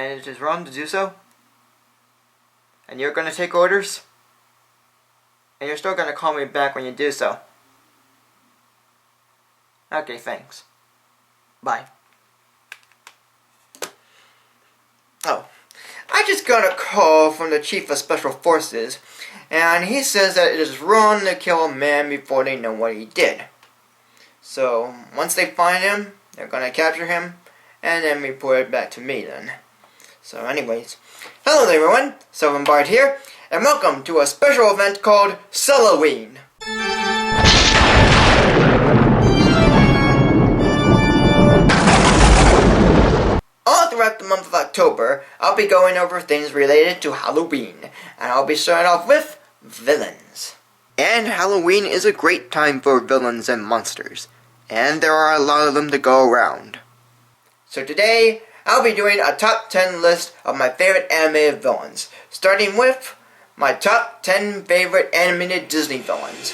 and it is wrong to do so? And you're gonna take orders? And you're still gonna call me back when you do so. Okay, thanks. Bye. Oh, I just got a call from the Chief of Special Forces, and he says that it is wrong to kill a man before they know what he did. So, once they find him, they're gonna capture him, and then report it back to me then. So anyways, hello there everyone, Sylvan Bard here, and welcome to a special event called Sulli-Ween. All throughout the month of October, I'll be going over things related to Halloween, and I'll be starting off with villains. And Halloween is a great time for villains and monsters, and there are a lot of them to go around. So today, I'll be doing a top 10 list of my favorite animated villains, starting with my top 10 favorite animated Disney villains.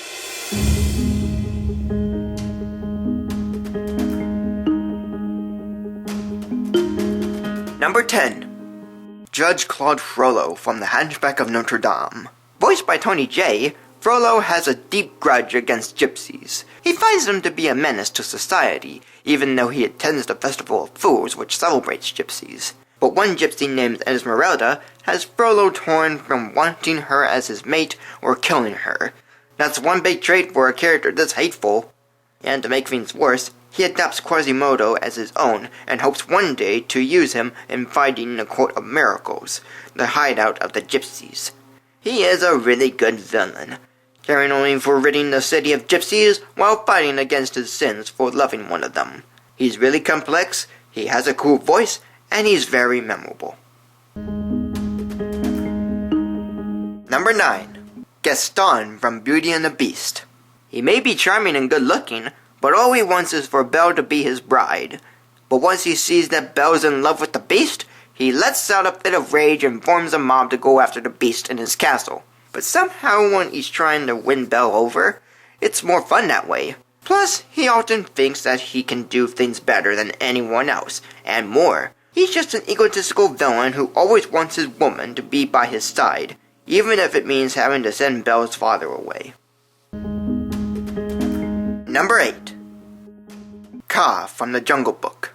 Number 10. Judge Claude Frollo from The Hunchback of Notre Dame. Voiced by Tony Jay, Frollo has a deep grudge against gypsies. He finds them to be a menace to society, even though he attends the Festival of Fools which celebrates gypsies. But one gypsy named Esmeralda has Frollo torn from wanting her as his mate or killing her. That's one big trait for a character this hateful. And to make things worse, he adopts Quasimodo as his own and hopes one day to use him in fighting the Court of Miracles, the hideout of the gypsies. He is a really good villain, caring only for ridding the city of gypsies while fighting against his sins for loving one of them. He's really complex, he has a cool voice, and he's very memorable. Number 9. Gaston from Beauty and the Beast. He may be charming and good looking, but all he wants is for Belle to be his bride. But once he sees that Belle's in love with the Beast, he lets out a fit of rage and forms a mob to go after the Beast in his castle. But somehow when he's trying to win Belle over, it's more fun that way. Plus, he often thinks that he can do things better than anyone else, and more. He's just an egotistical villain who always wants his woman to be by his side, even if it means having to send Belle's father away. Number 8. Kaa from The Jungle Book.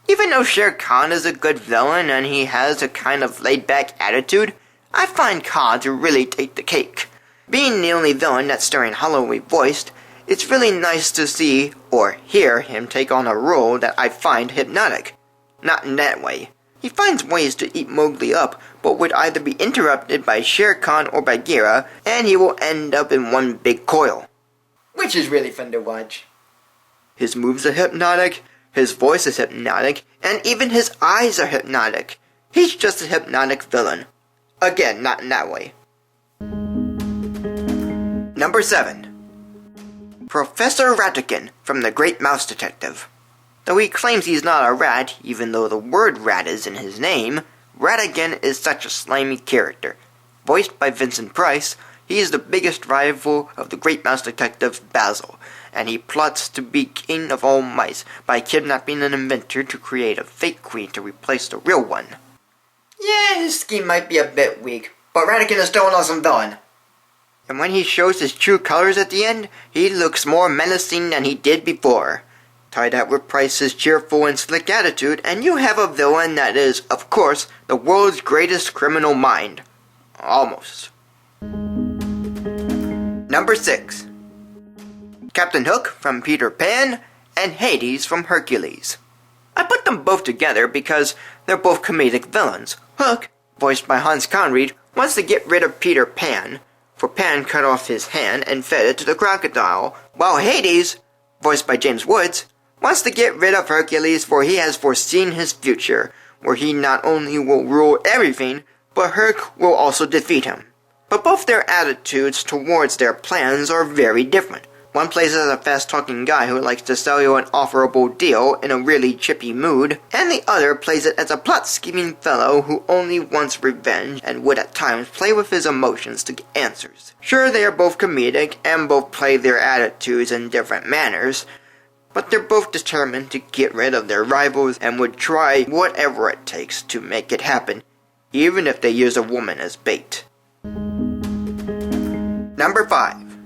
Even though Shere Khan is a good villain and he has a kind of laid-back attitude, I find Kaa to really take the cake. Being the only villain that's starring Holloway voiced, it's really nice to see or hear him take on a role that I find hypnotic. Not in that way. He finds ways to eat Mowgli up, but would either be interrupted by Shere Khan or Bagheera, and he will end up in one big coil. Which is really fun to watch. His moves are hypnotic, his voice is hypnotic, and even his eyes are hypnotic. He's just a hypnotic villain. Again, not in that way. Number 7. Professor Ratigan from The Great Mouse Detective. Though he claims he's not a rat, even though the word rat is in his name, Ratigan is such a slimy character. Voiced by Vincent Price, he is the biggest rival of the Great Mouse Detective, Basil, and he plots to be king of all mice by kidnapping an inventor to create a fake queen to replace the real one. Yeah, his scheme might be a bit weak, but Ratigan is still an awesome villain. And when he shows his true colors at the end, he looks more menacing than he did before. Tie that with Price's cheerful and slick attitude, and you have a villain that is, of course, the world's greatest criminal mind. Almost. Number 6. Captain Hook from Peter Pan, and Hades from Hercules. I put them both together because they're both comedic villains. Hook, voiced by Hans Conried, wants to get rid of Peter Pan, for Pan cut off his hand and fed it to the crocodile, while Hades, voiced by James Woods, wants to get rid of Hercules for he has foreseen his future, where he not only will rule everything, but Herc will also defeat him. But both their attitudes towards their plans are very different. One plays as a fast-talking guy who likes to sell you an offerable deal in a really chippy mood, and the other plays it as a plot-scheming fellow who only wants revenge and would at times play with his emotions to get answers. Sure, they are both comedic and both play their attitudes in different manners, but they're both determined to get rid of their rivals and would try whatever it takes to make it happen, even if they use a woman as bait. Number 5.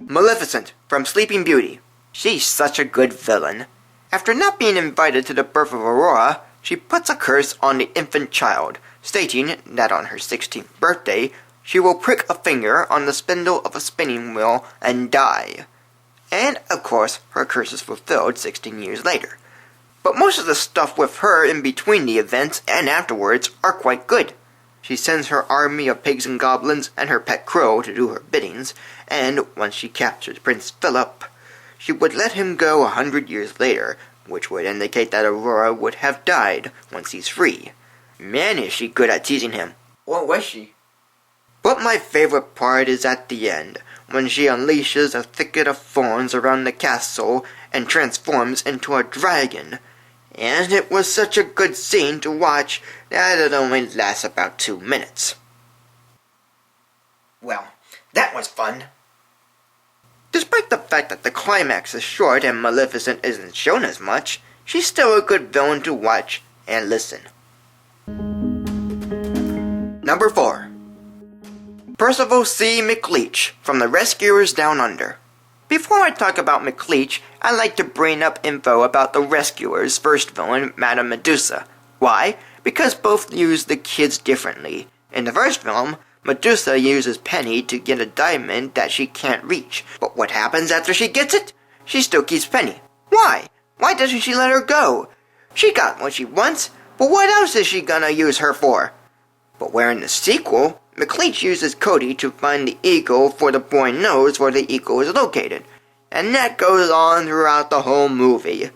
Maleficent from Sleeping Beauty. She's such a good villain. After not being invited to the birth of Aurora, she puts a curse on the infant child, stating that on her 16th birthday, she will prick a finger on the spindle of a spinning wheel and die. And, of course, her curse is fulfilled 16 years later. But most of the stuff with her in between the events and afterwards are quite good. She sends her army of pigs and goblins and her pet crow to do her biddings, and once she captures Prince Philip, she would let him go 100 years later, which would indicate that Aurora would have died once he's free. Man, is she good at teasing him. Or was she? But my favorite part is at the end, when she unleashes a thicket of thorns around the castle and transforms into a dragon. And it was such a good scene to watch that it only lasts about 2 minutes. Well, that was fun. Despite the fact that the climax is short and Maleficent isn't shown as much, she's still a good villain to watch and listen. Number 4. Percival C. McLeach from The Rescuers Down Under. Before I talk about McLeach, I'd like to bring up info about the Rescuers' first villain, Madame Medusa. Why? Because both use the kids differently. In the first film, Medusa uses Penny to get a diamond that she can't reach. But what happens after she gets it? She still keeps Penny. Why? Why doesn't she let her go? She got what she wants, but what else is she gonna use her for? But where in the sequel, McLeach uses Cody to find the eagle for the boy knows where the eagle is located. And that goes on throughout the whole movie.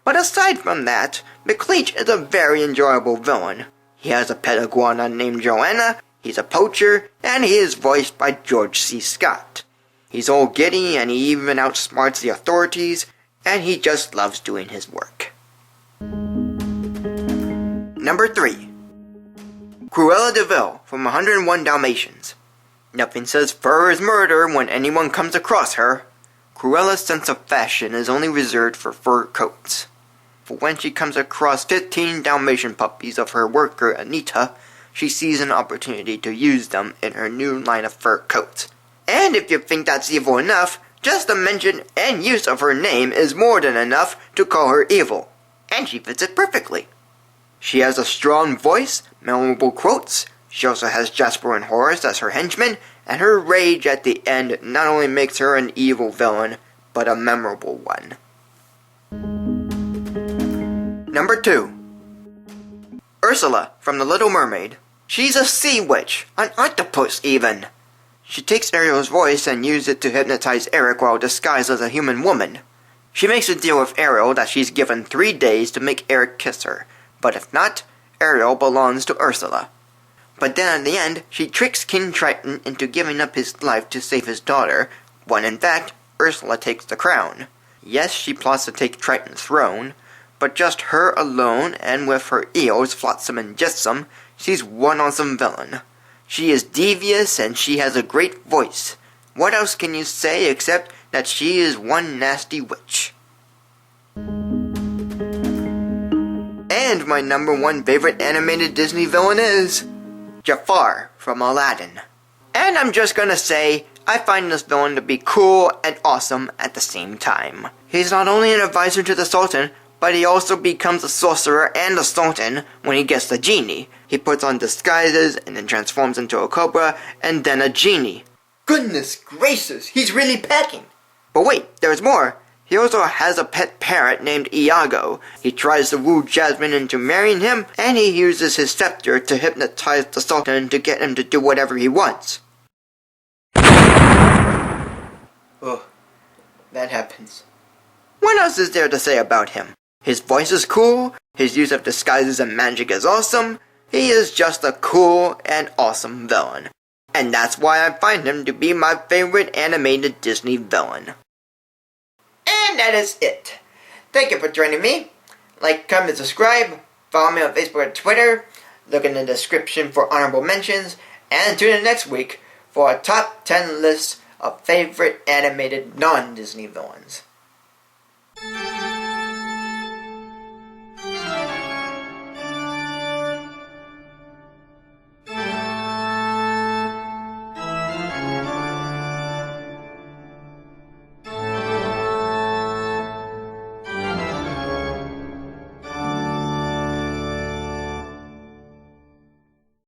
But aside from that, McLeach is a very enjoyable villain. He has a pet iguana named Johanna, he's a poacher, and he is voiced by George C. Scott. He's all giddy and he even outsmarts the authorities, and he just loves doing his work. Number 3. Cruella De Vil from 101 Dalmatians. Nothing says fur is murder when anyone comes across her. Cruella's sense of fashion is only reserved for fur coats. For when she comes across 15 Dalmatian puppies of her worker Anita, she sees an opportunity to use them in her new line of fur coats. And if you think that's evil enough, just the mention and use of her name is more than enough to call her evil. And she fits it perfectly. She has a strong voice, memorable quotes, she also has Jasper and Horace as her henchmen, and her rage at the end not only makes her an evil villain, but a memorable one. Number 2. Ursula from The Little Mermaid. She's a sea witch, an octopus even. She takes Ariel's voice and uses it to hypnotize Eric while disguised as a human woman. She makes a deal with Ariel that she's given 3 days to make Eric kiss her. But if not, Ariel belongs to Ursula. But then at the end, she tricks King Triton into giving up his life to save his daughter, when in fact, Ursula takes the crown. Yes, she plots to take Triton's throne, but just her alone and with her eels, Flotsam and Jetsam, she's one awesome villain. She is devious and she has a great voice. What else can you say except that she is one nasty witch? And my number 1 favorite animated Disney villain is Jafar from Aladdin. And I'm just gonna say, I find this villain to be cool and awesome at the same time. He's not only an advisor to the Sultan, but he also becomes a sorcerer and a sultan when he gets the genie. He puts on disguises and then transforms into a cobra and then a genie. Goodness gracious, he's really packing! But wait, there's more. He also has a pet parrot named Iago. He tries to woo Jasmine into marrying him, and he uses his scepter to hypnotize the Sultan to get him to do whatever he wants. Oh, that happens. What else is there to say about him? His voice is cool, his use of disguises and magic is awesome, he is just a cool and awesome villain. And that's why I find him to be my favorite animated Disney villain. And that is it. Thank you for joining me. Like, comment, subscribe, follow me on Facebook and Twitter, look in the description for honorable mentions, and tune in next week for a top 10 list of favorite animated non-Disney villains.